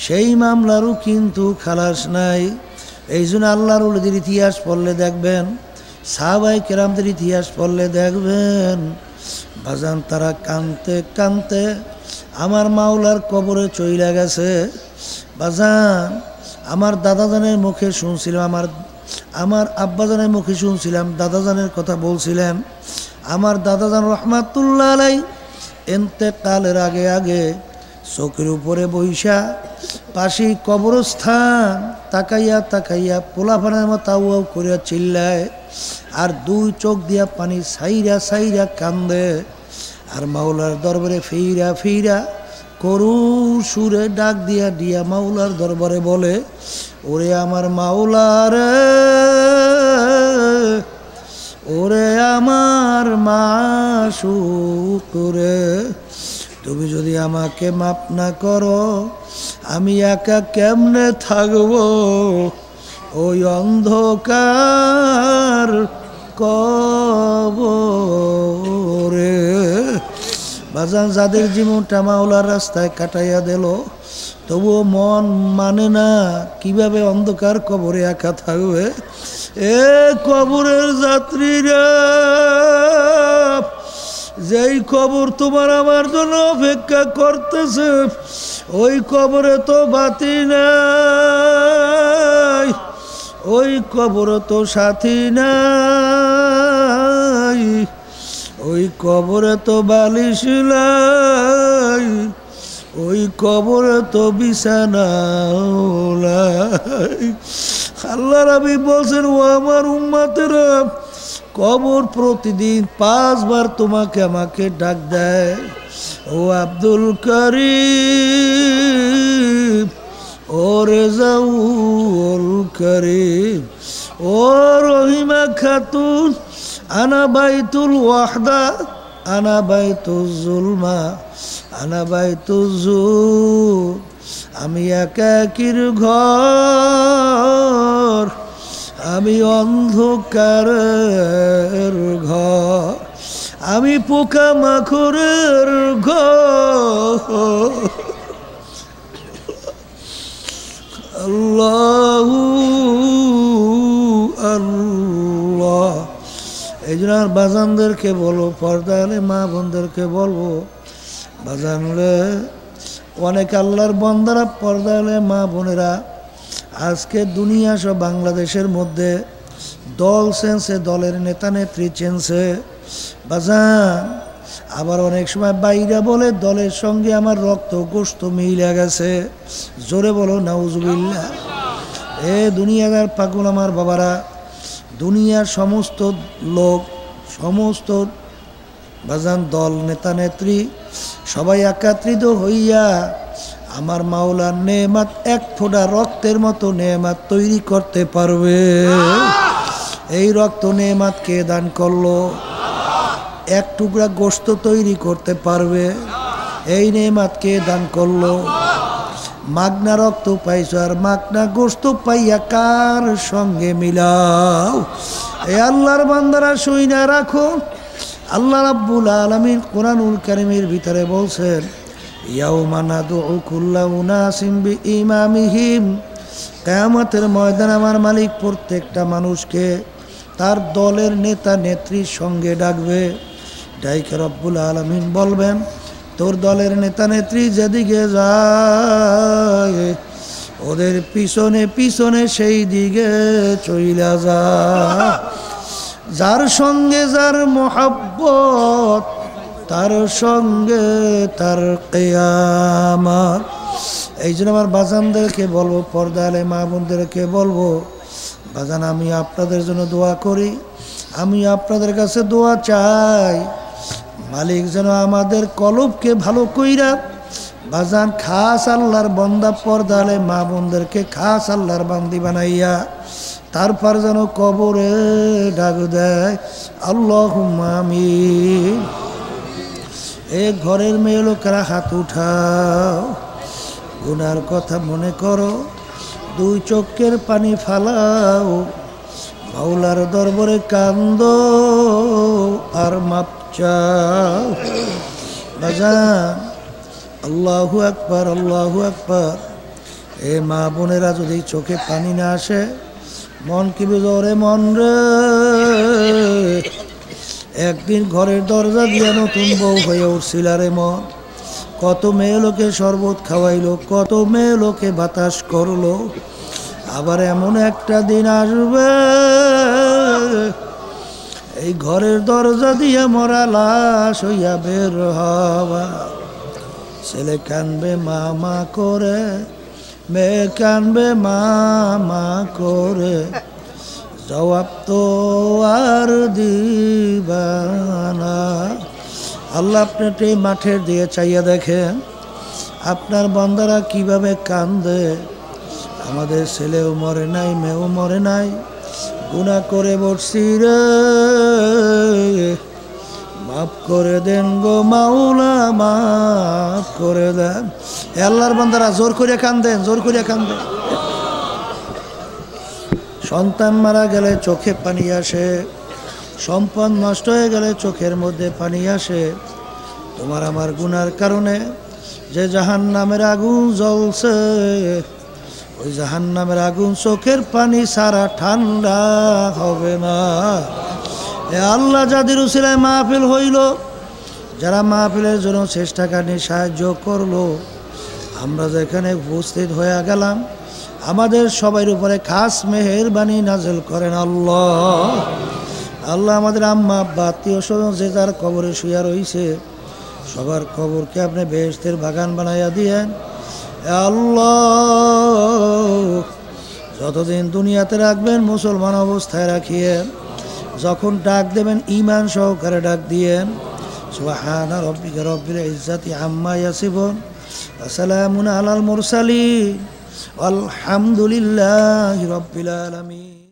সেই মামলারও কিন্তু খালাস নাই। এই জন্য আল্লাহর ওলিদের ইতিহাস পড়লে দেখবেন, সাহাবায়ে কেরামদের ইতিহাস পড়লে দেখবেন, বাজান তারা কাঁদতে কাঁদতে আমার মাওলার কবরে চইলা গেছে। বাজান আমার দাদাজানের মুখে শুনছিলাম, আমার আব্বাজানের মুখে শুনছিলাম, দাদাজানের কথা বলছিলেন। আমার দাদাজান রহমাতুল্লাহ আলাইহি ইন্তেকালের আগে আগে চোখের উপরে বইসা পাশে কবরস্থান তাকাইয়া তাকাইয়া পোলাপানের মতো আউ আউ করিয়া চিল্লায়, আর দুই চোখ দিয়া পানি সাইরা সাইরা কান্দে, আর মাওলার দরবারে ফিরা ফিরা করু সুরে ডাক দিয়া দিয়া মাওলার দরবারে বলে, ওরে আমার মাওলারে, ওরে আমার মাসুক রে, তুমি যদি আমাকে মাপ না করো, আমি একা কেমনে থাকবো ওই অন্ধকার কবরে। বাজান যাদের জীবনটা মাওলার রাস্তায় কাটাইয়া দিল, তবুও মন মানে না কিভাবে অন্ধকার কবরে একা থাকবে। এ কবরের যাত্রীরা, যেই কবর তোমার আমার জন্য অপেক্ষা করতেছে, ওই কবরে তো বাতি নাই, ওই কবরে তো সাথী নাই, ওই কবরে তো বালিশ নাই, ওই কবরে তো বিছানা নাই। আল্লাহ রাবি বলছেন, ও আমার উম্মতেরা, কবর প্রতিদিন 5 বার তোমাকে আমাকে ডাক দেয়। ও আব্দুল করিম, ও রেজাউল করিম, ও রহিমা খাতুন, আনা বাইতুল ওয়াহদা, আনা বাইতুল জুলমা, আনা বাইতুল জুল, আমি একাকির ঘর, আমি অন্ধকারের ঘর, আমি পোকামাকড়ের ঘর। আল্লাহু আল্লাহ। এই জন্য আর বাজানদেরকে বলবো, পর্দালে মা বোনদেরকে বলবো, বাজানলে অনেক আল্লাহর বন্দারা, পর্দালে মা বোনেরা আজকে দুনিয়া সব বাংলাদেশের মধ্যে দল চেঞ্জে, দলের নেতা নেত্রী চেঞ্জে বাজান। আবার অনেক সময় বাইরা বলে দলের সঙ্গে আমার রক্ত গোশত মিলে গেছে। জোরে বলো নাউজুবিল্লাহ। এ দুনিয়াদার পাগল আমার বাবারা, দুনিয়ার সমস্ত লোক, সমস্ত বাজান দল নেতা নেত্রী সবাই একত্রিত হইয়া আমার মাওলার নেয়ামত, এক ফোঁটা রক্তের মতো নেয়ামত তৈরি করতে পারবে। এই রক্ত নেয়ামত কে দান করলো? এক টুকরা গোশত তৈরি করতে পারবে? এই নেয়ামত কে দান করলো? মাগনা রক্ত পাইছো আর মাগনা গোশত পাইয়া কার সঙ্গে মিলাও? এই আল্লাহর বান্দারা শুইনা রাখো, আল্লাহ রাব্বুল আলামিন কোরআনুল কারীমের ভিতরে বলছেন, ইয়াউমা নাদউ কুল্লা উনাসিম বিইমামিহিম, কিয়ামতের ময়দানে আমার মালিক প্রত্যেকটা মানুষকে তার দলের নেতা নেত্রীর সঙ্গে ডাকবে। ডাইকে রব্বুল আলামিন বলবেন, তোর দলের নেতা নেত্রী যেদিকে যায় ওদের পিছনে পিছনে সেই দিকে চইলা যা। যার সঙ্গে যার মোহাব্বত তার সঙ্গে তার কিয়ামত। এই জন্য আমার বাজানদেরকে বলবো, পর্দালে মা বোনদেরকে বলবো, বাজান আমি আপনাদের জন্য দোয়া করি, আমি আপনাদের কাছে দোয়া চাই, মালিক যেন আমাদের কলবকে ভালো কইরা বাজান খাস আল্লাহর বান্দা, পর্দালে মা বোনদেরকে খাস আল্লাহর বান্দি বানাইয়া তারপর যেন কবরে ডাক দেয়। আল্লাহুম্মা আমিন। এ ঘরের মেয়ে লোকেরা হাত উঠাও, গুনার কথা মনে করো, দুই চোখের পানি ফালাও, মাওলার দরবারে কান্দো আর মাপ চাও। বাজান আল্লাহু আকবার, আল্লাহু আকবার। এ মা বোনেরা যদি চোখে পানি না আসে, মন কি বুঝরে মন রে, একদিন ঘরের দরজা দিয়ে নতুন বউ হয়ে উঠছিল রে মন। কত মেয়ে লোকে শরবত খাওয়াইলো, কত মেয়ে লোকে বাতাস করলো, আবার এমন একটা দিন আসবে এই ঘরের দরজা দিয়ে মরা লাশ হইয়া বের হবা। ছেলে কানবে মামা করে, মেয়ে কানবে মামা করে, জবাব তো আর দিবানা। আল্লাহ আপনি এই মাঠের দিয়ে চাইয়া দেখেন আপনার বান্দারা কিভাবে কান্দে। আমাদের ছেলেও মরে নাই, মেয়েও মরে নাই, গুনাহ করে বসছি রে, মাফ করে দেন গো মাওলা, মাফ করে দেন। আল্লাহর বান্দারা জোর করে কান্দেন, জোর করে কান্দেন। সন্তান মারা গেলে চোখে পানি আসে, সম্পদ নষ্ট হয়ে গেলে চোখের মধ্যে পানি আসে। তোমার আমার গুনার কারণে যে জাহান্নামের আগুন জ্বলছে, ওই জাহান্নামের আগুন চোখের পানি সারা ঠান্ডা হবে না। এ আল্লাহ যাদের উসিলায় মাহফিল হইল, যারা মাহফিলের জন্য চেষ্টাকারী সাহায্য করলো, আমরা যেখানে উপস্থিত হয়ে গেলাম, আমাদের সবার উপরে খাস মেহেরবানি নাজেল করেন আল্লাহ। আল্লাহ আমাদের আম্মা আব্বা আত্মীয় স্বজন যে যার কবরে শুয়া রয়েছে, সবার কবরকে আপনি বেহেশতের বাগান বানাইয়া দিয়েন আল্লাহ। যতদিন দুনিয়াতে রাখবেন মুসলমান অবস্থায় রাখিয়েন, যখন ডাক দেবেন ঈমান সহকারে ডাক দিয়েন। সুবহানা রাব্বিকা রব্বিল ইজ্জাতি আম্মা ইয়াসিফুন ওয়া সালামুন আলাল মুরসালিন আলহামদুলিল্লাহি রাব্বিল আলামিন।